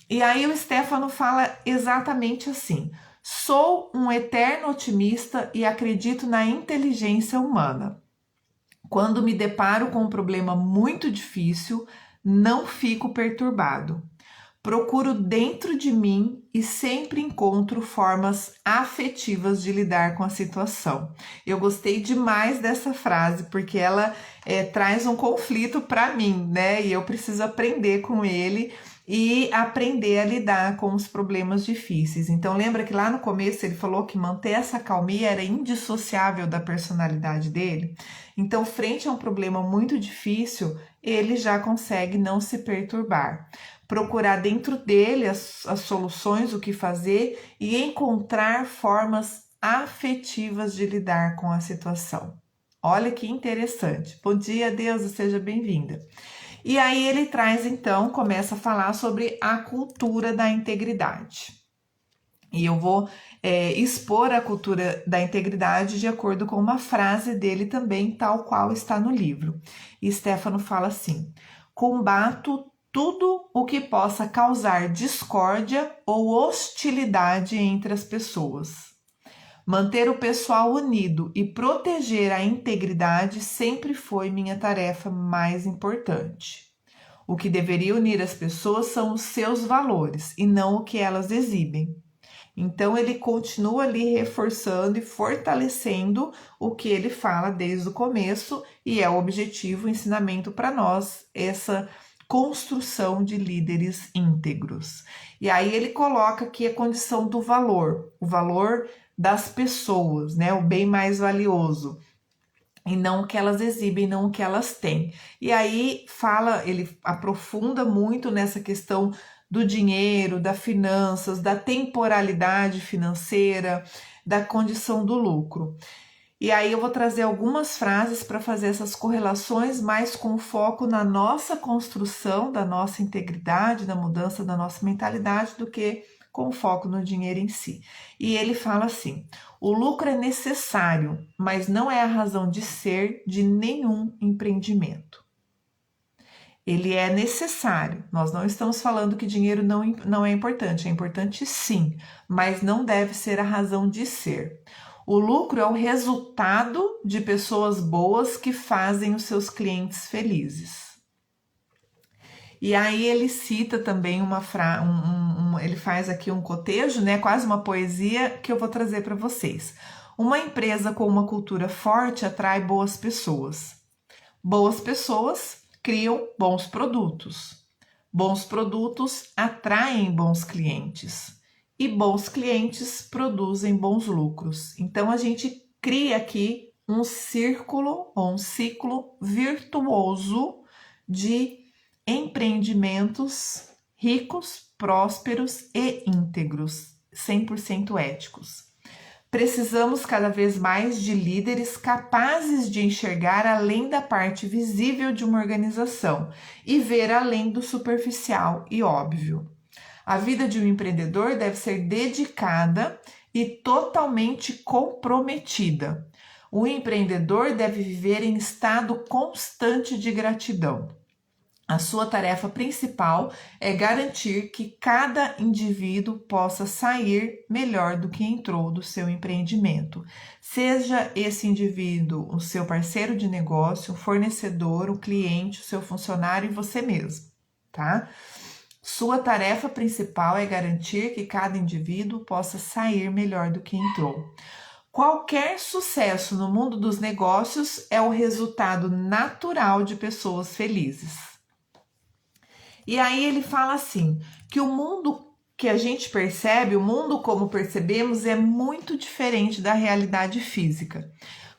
E aí o Stefano fala exatamente assim: sou um eterno otimista e acredito na inteligência humana. Quando me deparo com um problema muito difícil, não fico perturbado. Procuro dentro de mim e sempre encontro formas afetivas de lidar com a situação. Eu gostei demais dessa frase porque ela traz um conflito para mim, né? E eu preciso aprender com ele e aprender a lidar com os problemas difíceis. Então, lembra que lá no começo ele falou que manter essa calmia era indissociável da personalidade dele? Então, frente a um problema muito difícil, ele já consegue não se perturbar. Procurar dentro dele as soluções, o que fazer e encontrar formas afetivas de lidar com a situação. Olha que interessante. Bom dia, Deusa, seja bem-vinda. E aí ele traz então, começa a falar sobre a cultura da integridade. E eu vou expor a cultura da integridade de acordo com uma frase dele também, tal qual está no livro. E Stefano fala assim: combato tudo o que possa causar discórdia ou hostilidade entre as pessoas. Manter o pessoal unido e proteger a integridade sempre foi minha tarefa mais importante. O que deveria unir as pessoas são os seus valores e não o que elas exibem. Então ele continua ali reforçando e fortalecendo o que ele fala desde o começo e é o objetivo, o ensinamento para nós, essa construção de líderes íntegros. E aí ele coloca aqui a condição do valor, o valor das pessoas, né? O bem mais valioso. E não o que elas exibem, não o que elas têm. E aí ele aprofunda muito nessa questão do dinheiro, das finanças, da temporalidade financeira, da condição do lucro. E aí eu vou trazer algumas frases para fazer essas correlações, mais com foco na nossa construção, da nossa integridade, da mudança da nossa mentalidade, do que com foco no dinheiro em si. E ele fala assim: o lucro é necessário, mas não é a razão de ser de nenhum empreendimento. Ele é necessário. Nós não estamos falando que dinheiro não é importante sim, mas não deve ser a razão de ser. O lucro é o resultado de pessoas boas que fazem os seus clientes felizes. E aí ele cita também ele faz aqui um cotejo, né, quase uma poesia que eu vou trazer para vocês. Uma empresa com uma cultura forte atrai boas pessoas. Boas pessoas criam bons produtos. Bons produtos atraem bons clientes. E bons clientes produzem bons lucros. Então a gente cria aqui um círculo ou um ciclo virtuoso de empreendimentos ricos, prósperos e íntegros, 100% éticos. Precisamos cada vez mais de líderes capazes de enxergar além da parte visível de uma organização e ver além do superficial e óbvio. A vida de um empreendedor deve ser dedicada e totalmente comprometida. O empreendedor deve viver em estado constante de gratidão. A sua tarefa principal é garantir que cada indivíduo possa sair melhor do que entrou do seu empreendimento. Seja esse indivíduo o seu parceiro de negócio, o fornecedor, o cliente, o seu funcionário e você mesmo, tá? Sua tarefa principal é garantir que cada indivíduo possa sair melhor do que entrou. Qualquer sucesso no mundo dos negócios é o resultado natural de pessoas felizes. E aí ele fala assim, que o mundo que a gente percebe, o mundo como percebemos, é muito diferente da realidade física.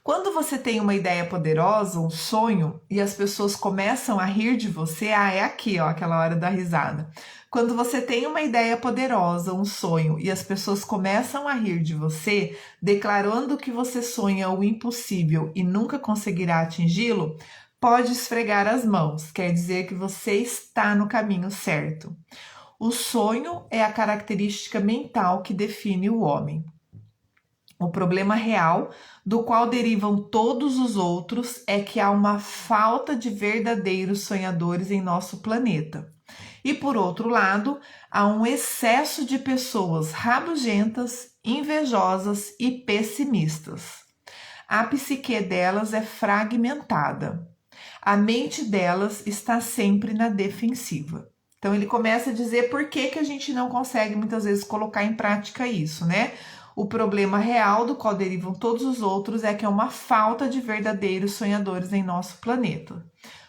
Quando você tem uma ideia poderosa, um sonho, e as pessoas começam a rir de você, é aqui, ó, aquela hora da risada. Quando você tem uma ideia poderosa, um sonho, e as pessoas começam a rir de você, declarando que você sonha o impossível e nunca conseguirá atingi-lo, pode esfregar as mãos, quer dizer que você está no caminho certo. O sonho é a característica mental que define o homem. O problema real, do qual derivam todos os outros, é que há uma falta de verdadeiros sonhadores em nosso planeta. E por outro lado, há um excesso de pessoas rabugentas, invejosas e pessimistas. A psique delas é fragmentada. A mente delas está sempre na defensiva. Então ele começa a dizer por que a gente não consegue muitas vezes colocar em prática isso, né? O problema real do qual derivam todos os outros é que é uma falta de verdadeiros sonhadores em nosso planeta.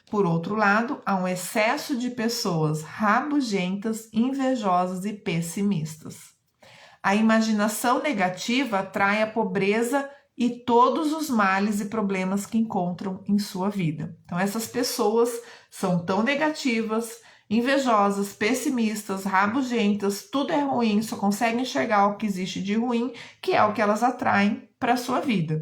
Por outro lado, há um excesso de pessoas rabugentas, invejosas e pessimistas. A imaginação negativa atrai a pobreza e todos os males e problemas que encontram em sua vida. Então, essas pessoas são tão negativas, invejosas, pessimistas, rabugentas, tudo é ruim, só conseguem enxergar o que existe de ruim, que é o que elas atraem para a sua vida.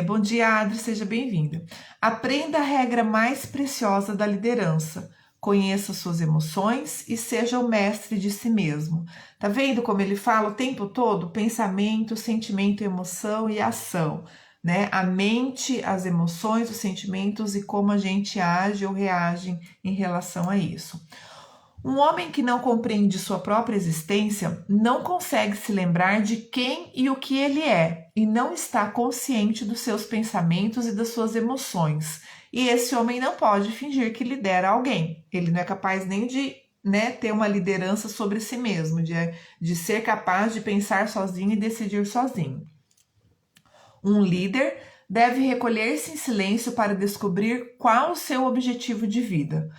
Bom dia, Adri, seja bem-vinda. Aprenda a regra mais preciosa da liderança. Conheça suas emoções e seja o mestre de si mesmo. Tá vendo como ele fala o tempo todo? Pensamento, sentimento, emoção e ação, né? A mente, as emoções, os sentimentos e como a gente age ou reage em relação a isso. Um homem que não compreende sua própria existência não consegue se lembrar de quem e o que ele é e não está consciente dos seus pensamentos e das suas emoções. E esse homem não pode fingir que lidera alguém. Ele não é capaz nem de ter uma liderança sobre si mesmo, de ser capaz de pensar sozinho e decidir sozinho. Um líder deve recolher-se em silêncio para descobrir qual o seu objetivo de vida.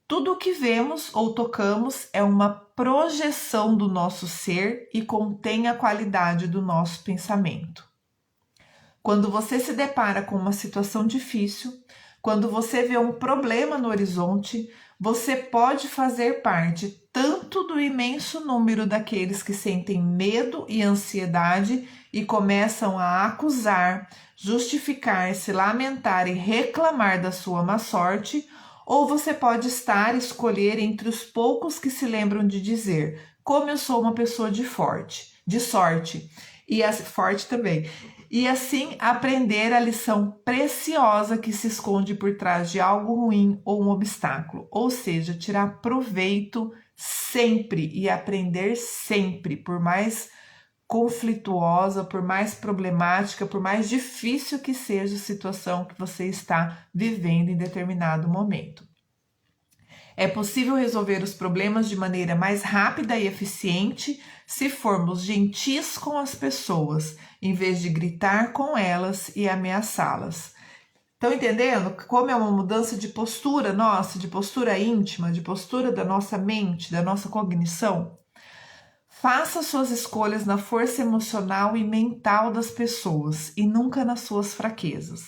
Tudo o que vemos ou tocamos é uma projeção do nosso ser e contém a qualidade do nosso pensamento. Quando você se depara com uma situação difícil, quando você vê um problema no horizonte, você pode fazer parte tanto do imenso número daqueles que sentem medo e ansiedade e começam a acusar, justificar, se lamentar e reclamar da sua má sorte, ou você pode escolher entre os poucos que se lembram de dizer: como eu sou uma pessoa de sorte, forte também. E assim aprender a lição preciosa que se esconde por trás de algo ruim ou um obstáculo. Ou seja, tirar proveito sempre e aprender sempre, por mais conflituosa, por mais problemática, por mais difícil que seja a situação que você está vivendo em determinado momento. É possível resolver os problemas de maneira mais rápida e eficiente se formos gentis com as pessoas, em vez de gritar com elas e ameaçá-las. Estão entendendo como é uma mudança de postura nossa, de postura íntima, de postura da nossa mente, da nossa cognição? Faça suas escolhas na força emocional e mental das pessoas e nunca nas suas fraquezas.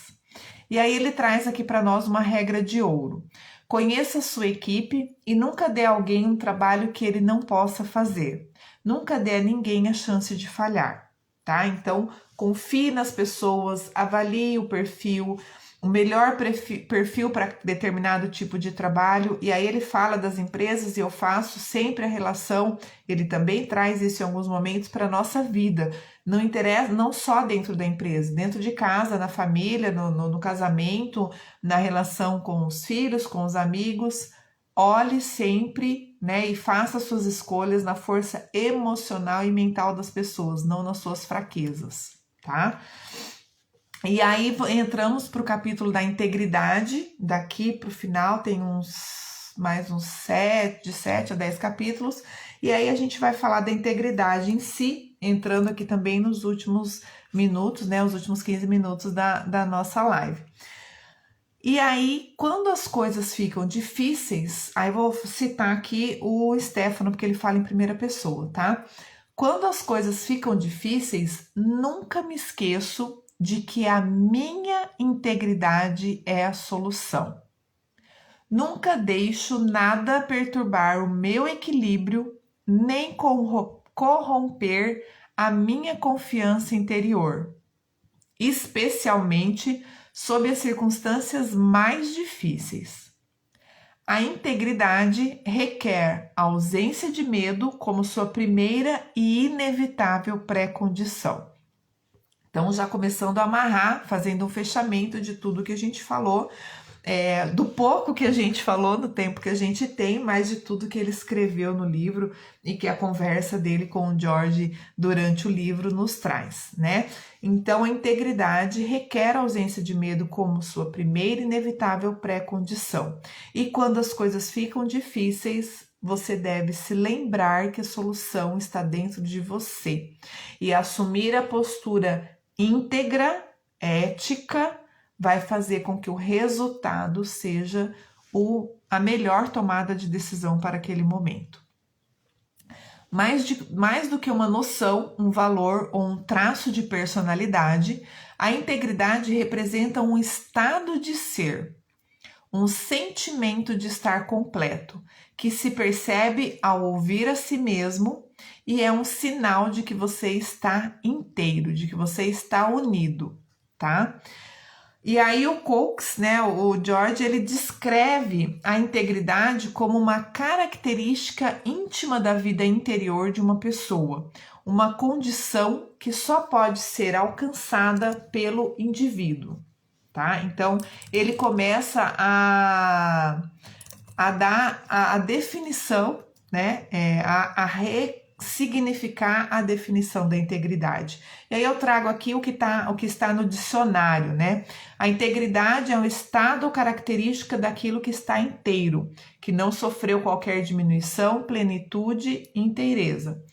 E aí ele traz aqui para nós uma regra de ouro. Conheça a sua equipe e nunca dê a alguém um trabalho que ele não possa fazer. Nunca dê a ninguém a chance de falhar. tá? Então, confie nas pessoas, avalie o perfil, o melhor perfil para determinado tipo de trabalho, e aí ele fala das empresas e eu faço sempre a relação, ele também traz isso em alguns momentos para a nossa vida, não interessa, não só dentro da empresa, dentro de casa, na família, no casamento, na relação com os filhos, com os amigos, olhe sempre, né, e faça suas escolhas na força emocional e mental das pessoas, não nas suas fraquezas, tá? E aí entramos para o capítulo da integridade. Daqui para o final tem mais uns 7 a 10 capítulos. E aí a gente vai falar da integridade em si, entrando aqui também nos últimos minutos, né? Os últimos 15 minutos da nossa live. E aí, quando as coisas ficam difíceis, aí eu vou citar aqui o Stefano, porque ele fala em primeira pessoa, tá? Quando as coisas ficam difíceis, nunca me esqueço de que a minha integridade é a solução. Nunca deixo nada perturbar o meu equilíbrio, nem corromper a minha confiança interior, especialmente sob as circunstâncias mais difíceis. A integridade requer a ausência de medo como sua primeira e inevitável pré-condição. Então, já começando a amarrar, fazendo um fechamento de tudo que a gente falou, do pouco que a gente falou no tempo que a gente tem, mas de tudo que ele escreveu no livro e que a conversa dele com o George durante o livro nos traz, né? Então, a integridade requer a ausência de medo como sua primeira e inevitável pré-condição. E quando as coisas ficam difíceis, você deve se lembrar que a solução está dentro de você e assumir a postura íntegra, ética, vai fazer com que o resultado seja a melhor tomada de decisão para aquele momento. Mais do que uma noção, um valor ou um traço de personalidade, a integridade representa um estado de ser, um sentimento de estar completo, que se percebe ao ouvir a si mesmo e é um sinal de que você está inteiro, de que você está unido, tá? E aí o Cox, né, o George, ele descreve a integridade como uma característica íntima da vida interior de uma pessoa, uma condição que só pode ser alcançada pelo indivíduo, tá? Então, ele começa a dar a definição, né, a ressignificar a definição da integridade. E aí eu trago aqui o que está no dicionário, né? A integridade é um estado ou característica daquilo que está inteiro, que não sofreu qualquer diminuição, plenitude e inteireza.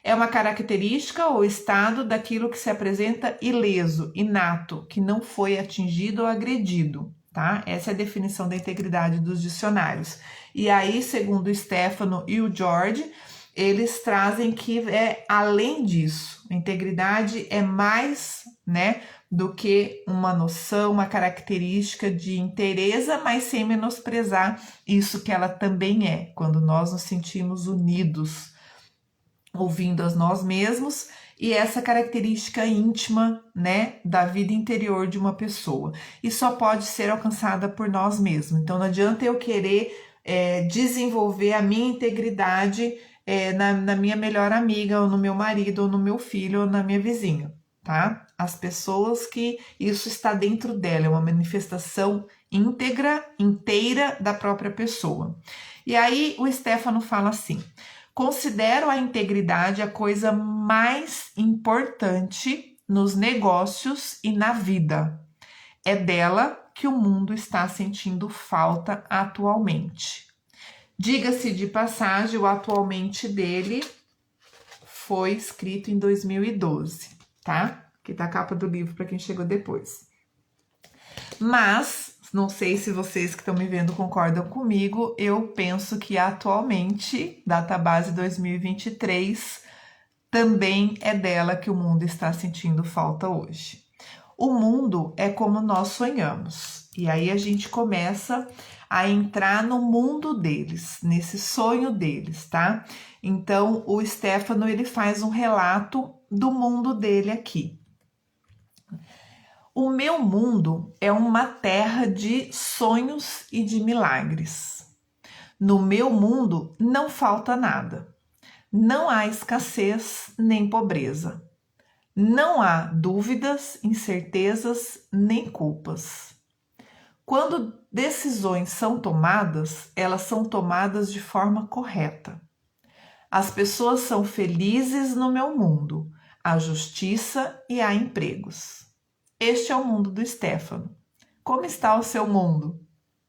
É uma característica ou estado daquilo que se apresenta ileso, inato, que não foi atingido ou agredido, tá? Essa é a definição da integridade dos dicionários. E aí, segundo o Stefano e o George, eles trazem que é além disso. A integridade é mais, né, do que uma noção, uma característica de inteireza, mas sem menosprezar isso que ela também é, quando nós nos sentimos unidos, ouvindo a nós mesmos, e essa característica íntima, né, da vida interior de uma pessoa. E só pode ser alcançada por nós mesmos. Então, não adianta eu querer desenvolver a minha integridade na minha melhor amiga, ou no meu marido, ou no meu filho, ou na minha vizinha, tá? As pessoas que isso está dentro dela, é uma manifestação íntegra, inteira da própria pessoa. E aí o Stefano fala assim: considero a integridade a coisa mais importante nos negócios e na vida. É dela que o mundo está sentindo falta atualmente. Diga-se de passagem, o atualmente dele foi escrito em 2012, tá? Aqui tá a capa do livro para quem chegou depois. Mas, não sei se vocês que estão me vendo concordam comigo, eu penso que atualmente, database 2023, também é dela que o mundo está sentindo falta hoje. O mundo é como nós sonhamos. E aí a gente começa a entrar no mundo deles, nesse sonho deles, tá? Então, o Stefano, ele faz um relato do mundo dele aqui. O meu mundo é uma terra de sonhos e de milagres. No meu mundo não falta nada. Não há escassez nem pobreza. Não há dúvidas, incertezas nem culpas. Quando decisões são tomadas, elas são tomadas de forma correta. As pessoas são felizes no meu mundo. Há justiça e há empregos. Este é o mundo do Stefano. Como está o seu mundo?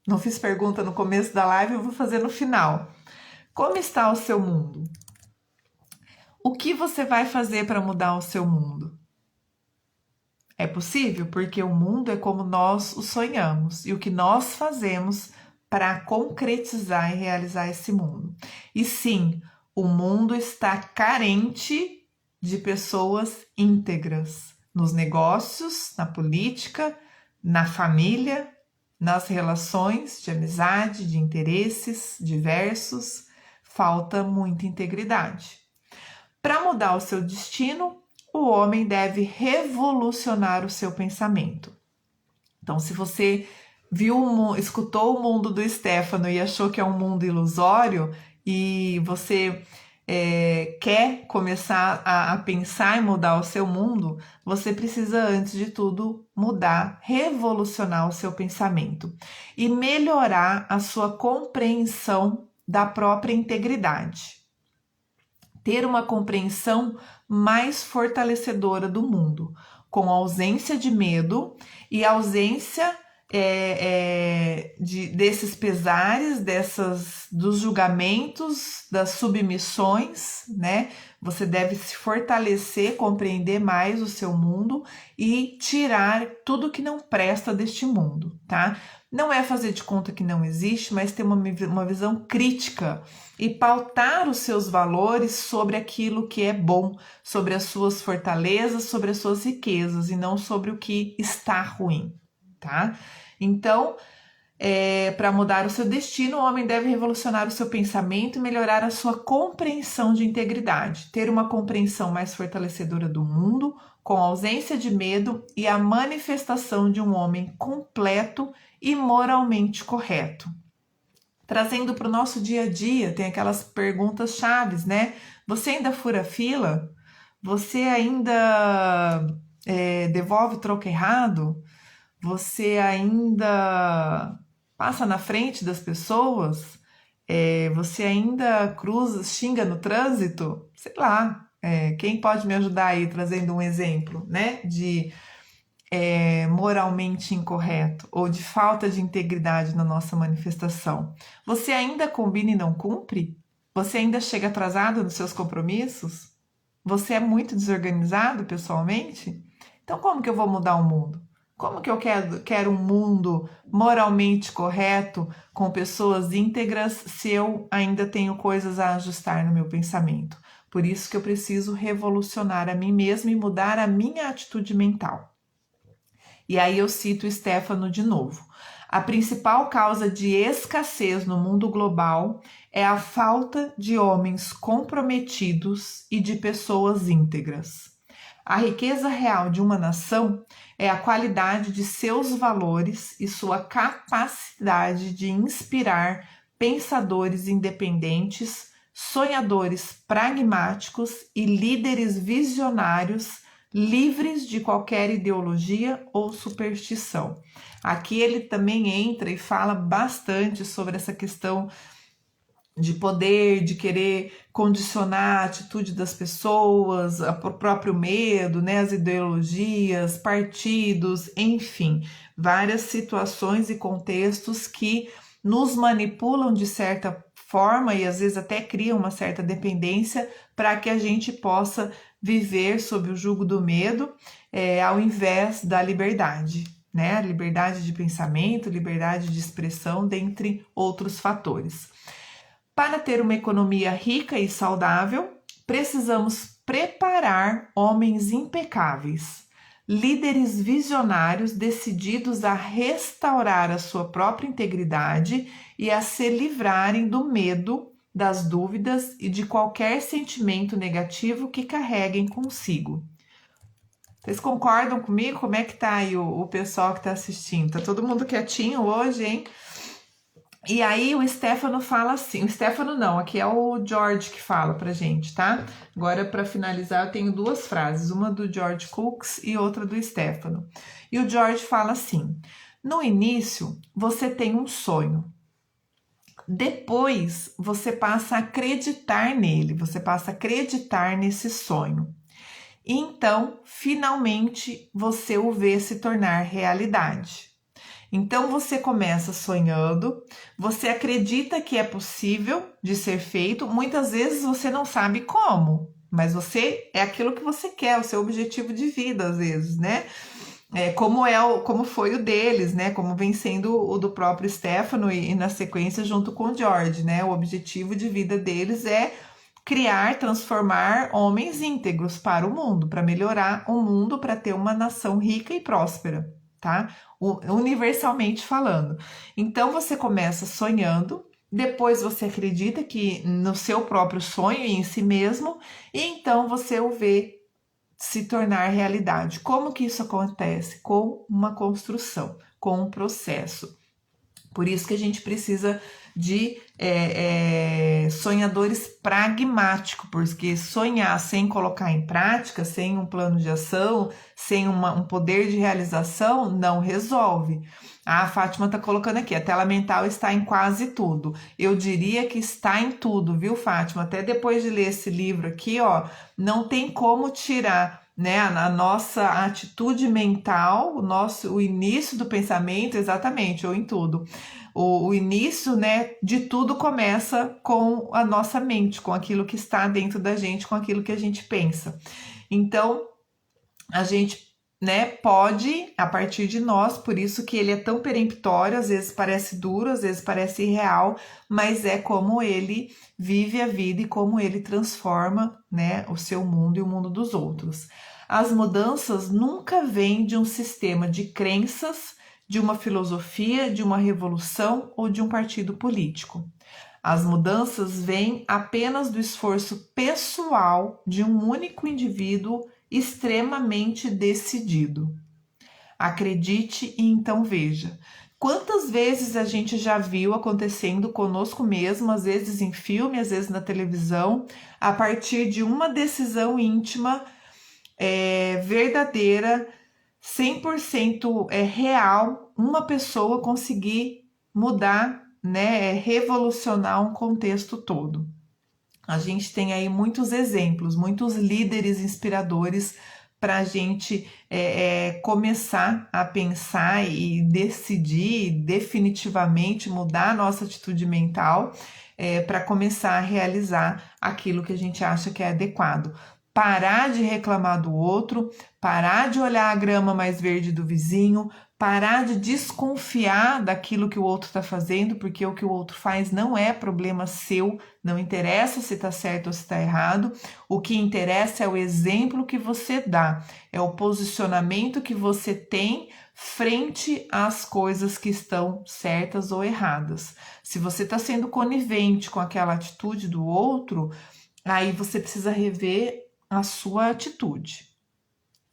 Não fiz pergunta no começo da live, eu vou fazer no final. Como está o seu mundo? O que você vai fazer para mudar o seu mundo? É possível porque o mundo é como nós o sonhamos e o que nós fazemos para concretizar e realizar esse mundo. E sim, o mundo está carente de pessoas íntegras nos negócios, na política, na família, nas relações de amizade, de interesses diversos. Falta muita integridade. Para mudar o seu destino, o homem deve revolucionar o seu pensamento. Então, se você escutou o mundo do Stefano e achou que é um mundo ilusório e você quer começar a pensar em mudar o seu mundo, você precisa, antes de tudo, mudar, revolucionar o seu pensamento e melhorar a sua compreensão da própria integridade. Ter uma compreensão mais fortalecedora do mundo, com ausência de medo e ausência desses pesares, dos julgamentos, das submissões, né? Você deve se fortalecer, compreender mais o seu mundo e tirar tudo que não presta deste mundo, tá? Não é fazer de conta que não existe, mas ter uma visão crítica e pautar os seus valores sobre aquilo que é bom, sobre as suas fortalezas, sobre as suas riquezas e não sobre o que está ruim, tá? Então, para mudar o seu destino, o homem deve revolucionar o seu pensamento e melhorar a sua compreensão de integridade, ter uma compreensão mais fortalecedora do mundo, com ausência de medo e a manifestação de um homem completo e moralmente correto. Trazendo para o nosso dia a dia, tem aquelas perguntas chaves, né? Você ainda fura fila? Você ainda devolve o troco errado? Você ainda passa na frente das pessoas? Você ainda xinga no trânsito? Sei lá, quem pode me ajudar aí trazendo um exemplo, né, de moralmente incorreto ou de falta de integridade na nossa manifestação? Você ainda combina e não cumpre? Você ainda chega atrasado nos seus compromissos? Você é muito desorganizado pessoalmente? Então como que eu vou mudar o mundo? Como que eu quero um mundo moralmente correto, com pessoas íntegras, se eu ainda tenho coisas a ajustar no meu pensamento? Por isso que eu preciso revolucionar a mim mesma e mudar a minha atitude mental. E aí eu cito Stefano de novo. A principal causa de escassez no mundo global é a falta de homens comprometidos e de pessoas íntegras. A riqueza real de uma nação é a qualidade de seus valores e sua capacidade de inspirar pensadores independentes, sonhadores pragmáticos e líderes visionários livres de qualquer ideologia ou superstição. Aqui ele também entra e fala bastante sobre essa questão de poder, de querer condicionar a atitude das pessoas, o próprio medo, né, as ideologias, partidos, enfim, várias situações e contextos que nos manipulam de certa forma e às vezes até criam uma certa dependência para que a gente possa viver sob o jugo do medo, ao invés da liberdade, né? Liberdade de pensamento, liberdade de expressão, dentre outros fatores. Para ter uma economia rica e saudável, precisamos preparar homens impecáveis, líderes visionários decididos a restaurar a sua própria integridade e a se livrarem do medo das dúvidas e de qualquer sentimento negativo que carreguem consigo. Vocês concordam comigo? Como é que tá aí o pessoal que tá assistindo? Tá todo mundo quietinho hoje, hein? E aí o Stefano fala assim, o Stefano não, aqui é o George que fala pra gente, tá? Agora para finalizar eu tenho duas frases, uma do George Cooks e outra do Stefano. E o George fala assim: no início você tem um sonho, depois você passa a acreditar nele, você passa a acreditar nesse sonho. E então, finalmente, você o vê se tornar realidade. Então você começa sonhando, você acredita que é possível de ser feito, muitas vezes você não sabe como, mas você é aquilo que você quer, o seu objetivo de vida, às vezes, né? Como foi o deles, né? Como vem sendo o do próprio Stefano e na sequência junto com o George, né? O objetivo de vida deles é criar, transformar homens íntegros para o mundo, para melhorar o mundo, para ter uma nação rica e próspera, tá? Universalmente falando. Então você começa sonhando, depois você acredita que no seu próprio sonho e em si mesmo, e então você o vê se tornar realidade. Como que isso acontece? Com uma construção, com um processo. Por isso que a gente precisa de sonhadores pragmáticos, porque sonhar sem colocar em prática, sem um plano de ação, sem um poder de realização, não resolve. A Fátima está colocando aqui, a tela mental está em quase tudo. Eu diria que está em tudo, viu, Fátima? Até depois de ler esse livro aqui, ó, não tem como tirar, né, a nossa atitude mental, o início do pensamento, exatamente, ou em tudo. O início, né, de tudo começa com a nossa mente, com aquilo que está dentro da gente, com aquilo que a gente pensa. Então, a gente, né, pode, a partir de nós, por isso que ele é tão peremptório, às vezes parece duro, às vezes parece irreal, mas é como ele vive a vida e como ele transforma, né, o seu mundo e o mundo dos outros. As mudanças nunca vêm de um sistema de crenças, de uma filosofia, de uma revolução ou de um partido político. As mudanças vêm apenas do esforço pessoal de um único indivíduo extremamente decidido. Acredite e então veja. Quantas vezes a gente já viu acontecendo conosco mesmo, às vezes em filme, às vezes na televisão, a partir de uma decisão íntima, verdadeira, 100% real, uma pessoa conseguir mudar, né, revolucionar um contexto todo. A gente tem aí muitos exemplos, muitos líderes inspiradores para a gente começar a pensar e decidir definitivamente mudar a nossa atitude mental para começar a realizar aquilo que a gente acha que é adequado. Parar de reclamar do outro, parar de olhar a grama mais verde do vizinho, parar de desconfiar daquilo que o outro está fazendo, porque o que o outro faz não é problema seu, não interessa se está certo ou se está errado. O que interessa é o exemplo que você dá, é o posicionamento que você tem frente às coisas que estão certas ou erradas. Se você está sendo conivente com aquela atitude do outro, aí você precisa rever a sua atitude.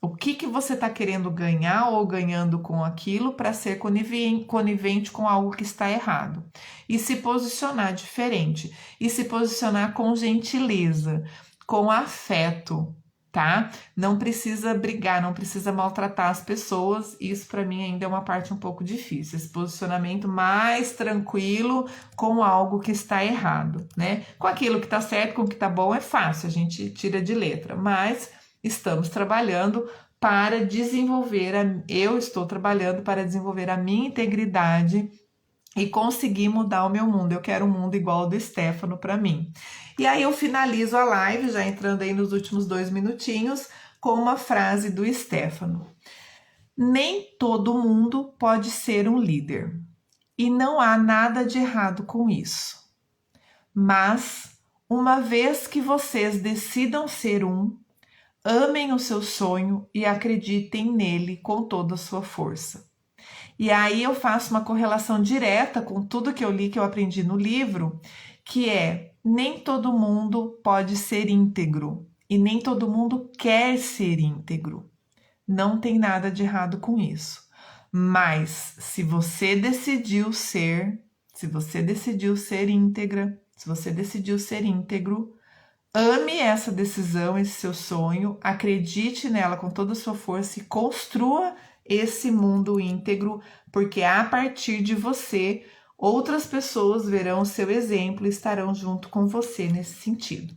O que você está querendo ganhar ou ganhando com aquilo para ser conivente com algo que está errado. E se posicionar diferente. E se posicionar com gentileza, com afeto, tá? Não precisa brigar, não precisa maltratar as pessoas. Isso para mim ainda é uma parte um pouco difícil. Esse posicionamento mais tranquilo com algo que está errado, né? Com aquilo que está certo, com o que está bom é fácil, a gente tira de letra, mas estamos trabalhando para desenvolver, eu estou trabalhando para desenvolver a minha integridade e conseguir mudar o meu mundo. Eu quero um mundo igual ao do Stefano para mim. E aí eu finalizo a live, já entrando aí nos últimos 2 minutinhos, com uma frase do Stefano. Nem todo mundo pode ser um líder. E não há nada de errado com isso. Mas, uma vez que vocês decidam ser amem o seu sonho e acreditem nele com toda a sua força. E aí eu faço uma correlação direta com tudo que eu li, que eu aprendi no livro, que é: nem todo mundo pode ser íntegro e nem todo mundo quer ser íntegro. Não tem nada de errado com isso. Mas se você decidiu ser íntegra, se você decidiu ser íntegro, ame essa decisão, esse seu sonho, acredite nela com toda a sua força e construa esse mundo íntegro, porque a partir de você, outras pessoas verão o seu exemplo e estarão junto com você nesse sentido.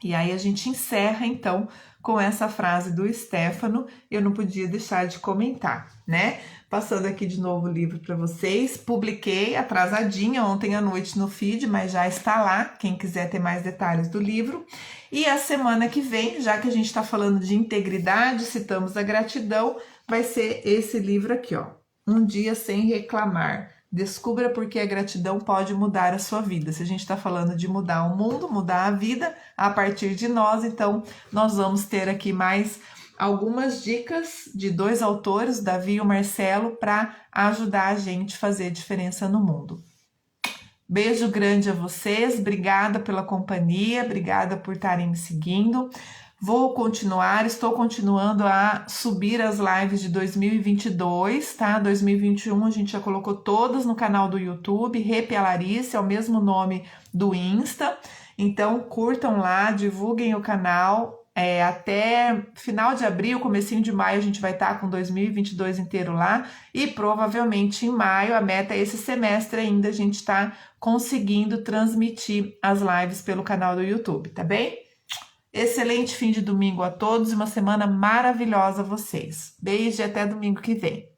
E aí a gente encerra então com essa frase do Stefano, eu não podia deixar de comentar, né? Passando aqui de novo o livro para vocês, publiquei atrasadinha ontem à noite no feed, mas já está lá, quem quiser ter mais detalhes do livro. E a semana que vem, já que a gente está falando de integridade, citamos a gratidão, vai ser esse livro aqui, ó, Um Dia Sem Reclamar. Descubra porque a gratidão pode mudar a sua vida. Se a gente está falando de mudar o mundo, mudar a vida a partir de nós, então nós vamos ter aqui mais algumas dicas de 2 autores, Davi e o Marcelo, para ajudar a gente a fazer diferença no mundo. Beijo grande a vocês, obrigada pela companhia, obrigada por estarem me seguindo. Estou continuando a subir as lives de 2022, tá? 2021 a gente já colocou todas no canal do YouTube, Rê Larice, é o mesmo nome do Insta. Então curtam lá, divulguem o canal. Até final de abril, comecinho de maio, a gente vai estar com 2022 inteiro lá. E provavelmente em maio, a meta é esse semestre ainda, a gente está conseguindo transmitir as lives pelo canal do YouTube, tá bem? Excelente fim de domingo a todos e uma semana maravilhosa a vocês. Beijo e até domingo que vem.